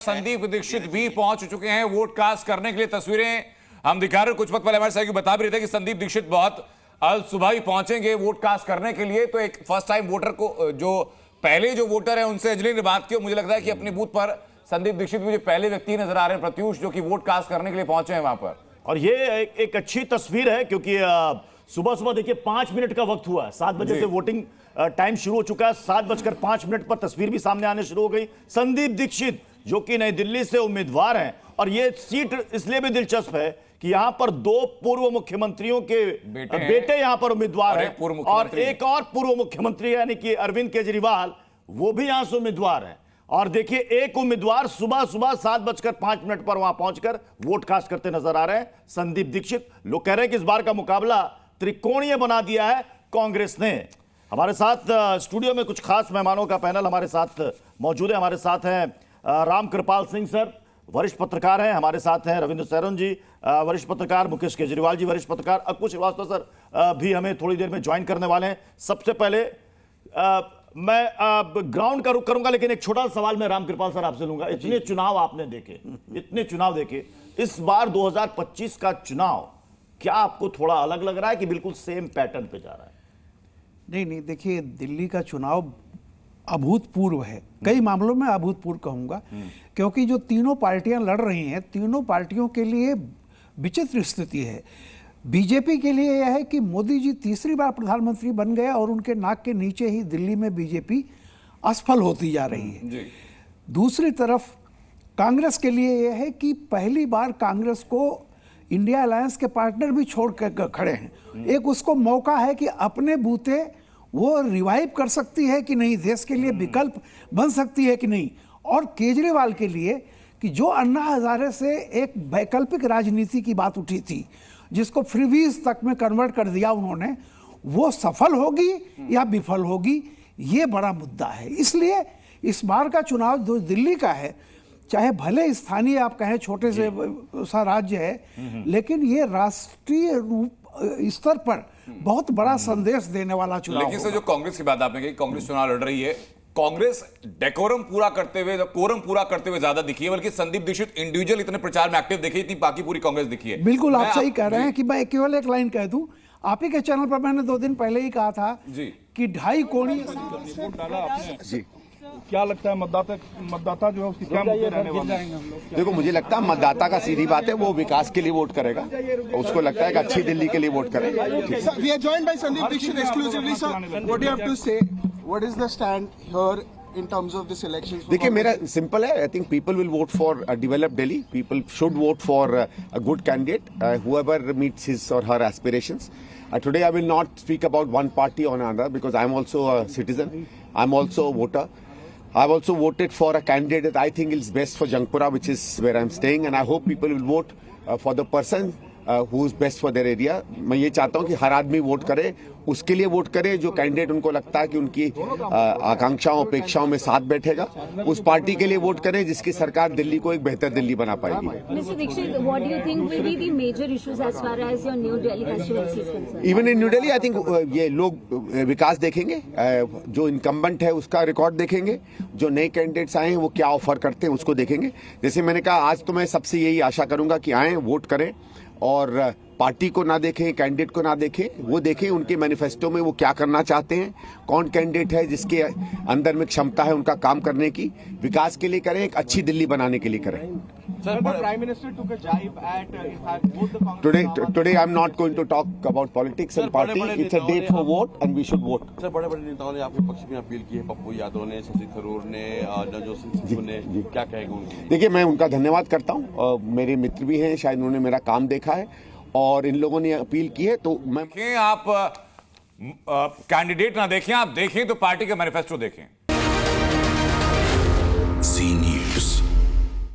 संदीप दीक्षित भी पहुंच चुके हैं वोट कास्ट करने के लिए। तस्वीरें हम दिखा रहे हैं, कुछ वक्त पहले हमारे सहयोगी बता भी रहे थे कि संदीप दीक्षित बहुत सुबह ही पहुंचेंगे वोट कास्ट करने के लिए। तो एक फर्स्ट टाइम वोटर को, जो पहले जो वोटर है उनसे अंजलि ने बात की, मुझे लगता है कि अपने बूथ पर संदीप दीक्षित मुझे पहले व्यक्ति नजर आ रहे हैं प्रत्युष, जो कि वोट कास्ट करने के लिए पहुंचे हैं वहां पर। और ये एक अच्छी तस्वीर है क्योंकि सुबह सुबह देखिए 5 मिनट का वक्त हुआ है, 7 बजे से वोटिंग टाइम शुरू हो चुका है। 7:05 पर तस्वीर भी सामने आने शुरू हो गई। संदीप दीक्षित जो कि नई दिल्ली से उम्मीदवार हैं, और ये सीट इसलिए भी दिलचस्प है कि यहां पर 2 पूर्व मुख्यमंत्रियों के बेटे यहां पर उम्मीदवार हैं, और एक और पूर्व मुख्यमंत्री यानी कि अरविंद केजरीवाल, वो भी यहां से उम्मीदवार हैं। और देखिए एक उम्मीदवार सुबह सुबह 7:05 पर वहां पहुंचकर वोट कास्ट करते नजर आ रहे हैं, संदीप दीक्षित। लोग कह रहे हैं कि इस बार का मुकाबला त्रिकोणीय बना दिया है कांग्रेस ने। हमारे साथ स्टूडियो में कुछ खास मेहमानों का पैनल हमारे साथ मौजूद है। हमारे साथ हैं राम कृपाल सिंह सर, वरिष्ठ पत्रकार हैं। हमारे साथ हैं रविंद्र सैरन जी, वरिष्ठ पत्रकार, मुकेश केजरीवाल जी, वरिष्ठ पत्रकार, अक्कू श्रीवास्तव सर भी हमें थोड़ी देर में ज्वाइन करने वाले हैं। सबसे पहले मैं ग्राउंड का रुख करूंगा, लेकिन एक छोटा सवाल मैं राम कृपाल सर आपसे लूंगा। इतने चुनाव आपने देखे, इतने चुनाव देखे, इस बार 2025 का चुनाव क्या आपको थोड़ा अलग लग रहा है कि बिल्कुल सेम पैटर्न पे जा रहा है? नहीं, देखिए दिल्ली का चुनाव अभूतपूर्व है, कई मामलों में अभूतपूर्व कहूंगा, क्योंकि जो तीनों पार्टियां लड़ रही हैं, तीनों पार्टियों के लिए विचित्र स्थिति है। बीजेपी के लिए यह है कि मोदी जी तीसरी बार प्रधानमंत्री बन गए और उनके नाक के नीचे ही दिल्ली में बीजेपी असफल होती जा रही है। दूसरी तरफ कांग्रेस के लिए यह है कि पहली बार कांग्रेस को इंडिया अलायंस के पार्टनर भी छोड़ कर खड़े हैं। एक उसको मौका है कि अपने बूते वो रिवाइव कर सकती है कि नहीं, देश के लिए विकल्प बन सकती है कि नहीं। और केजरीवाल के लिए कि जो अन्ना हजारे से एक वैकल्पिक राजनीति की बात उठी थी, जिसको फ्रीबीज तक में कन्वर्ट कर दिया उन्होंने, वो सफल होगी या विफल होगी, ये बड़ा मुद्दा है। इसलिए इस बार का चुनाव जो दिल्ली का है, चाहे भले स्थानीय आप कहें छोटे से सा राज्य है, लेकिन ये राष्ट्रीय रूप स्तर पर बहुत बड़ा संदेश देने वाला चुनाव। लेकिन सर, जो कांग्रेस की बात आपने कही, कांग्रेस चुनाव लड़ रही है, कांग्रेस डेकोरम पूरा करते हुए, कोरम पूरा करते हुए ज्यादा दिखी है, बल्कि संदीप दीक्षित इंडिविजुअल इतने प्रचार में एक्टिव दिखे, इतनी बाकी पूरी कांग्रेस दिखी है। बिल्कुल आप सही कह रहे हैं कि मैं केवल एक लाइन कह दूं, आप ही के चैनल पर मैंने 2 दिन पहले ही कहा था कि 2.5 कोड़ी वोट डाला आपने, क्या लगता है मतदाता जो है उसकी क्या मुद्दे रहने वाले हैं? देखो, मुझे लगता है मतदाता का सीधी बात है, वो विकास के लिए वोट करेगा, उसको लगता है कि अच्छी दिल्ली के लिए वोट करेगा। We are joined by Sandeep Dixit exclusively, sir. What do you have to say? What is the stand here in terms of this election? देखिए, मेरा सिंपल है। I think people will vote for develop Delhi. People should vote for a good candidate, whoever meets his or her aspirations. Today I will not speak about one party or another because I am also a citizen. I am also a voter. I've also voted for a candidate that I think is best for Jangpura, which is where I'm staying, and I hope people will vote for the person who is best for their area. मैं ये चाहता हूँ कि हर आदमी vote करे, उसके लिए vote करे जो कैंडिडेट उनको लगता है कि उनकी आकांक्षाओं अपेक्षाओं में साथ बैठेगा। उस पार्टी के लिए वोट करें जिसकी सरकार दिल्ली को एक बेहतर दिल्ली बना पाएगी। Mr. Dixit, what do you think will be the major issues as far as your New Delhi constituency is concerned? Even in New Delhi, I think ये लोग विकास देखेंगे, जो इनकम्बेंट है उसका रिकॉर्ड देखेंगे, जो नए कैंडिडेट्स आए हैं वो क्या ऑफर करते हैं उसको देखेंगे। जैसे मैंने कहा, आज तो मैं सबसे यही आशा करूंगा कि आए, वोट करें, और पार्टी को ना देखें, कैंडिडेट को ना देखें, वो देखें उनके मैनिफेस्टो में वो क्या करना चाहते हैं, कौन कैंडिडेट है जिसके अंदर में क्षमता है उनका काम करने की, विकास के लिए करें, एक अच्छी दिल्ली बनाने के लिए करें। Today I'm not going to talk about politics and party. It's a date for vote and we should vote. Sir, बड़े नेताओं ने आपके पक्ष में अपील की है, पप्पू यादव ने, शशि थरूर ने, नवजोत सिंह ने, क्या कहेंगे उनके? देखिए, मैं उनका धन्यवाद करता हूँ, मेरे मित्र भी हैं, शायद उन्होंने मेरा काम देखा है और इन लोगों ने अपील की है, तो मैं आप कैंडिडेट ना देखें, आप देखें तो पार्टी का मैनिफेस्टो देखें।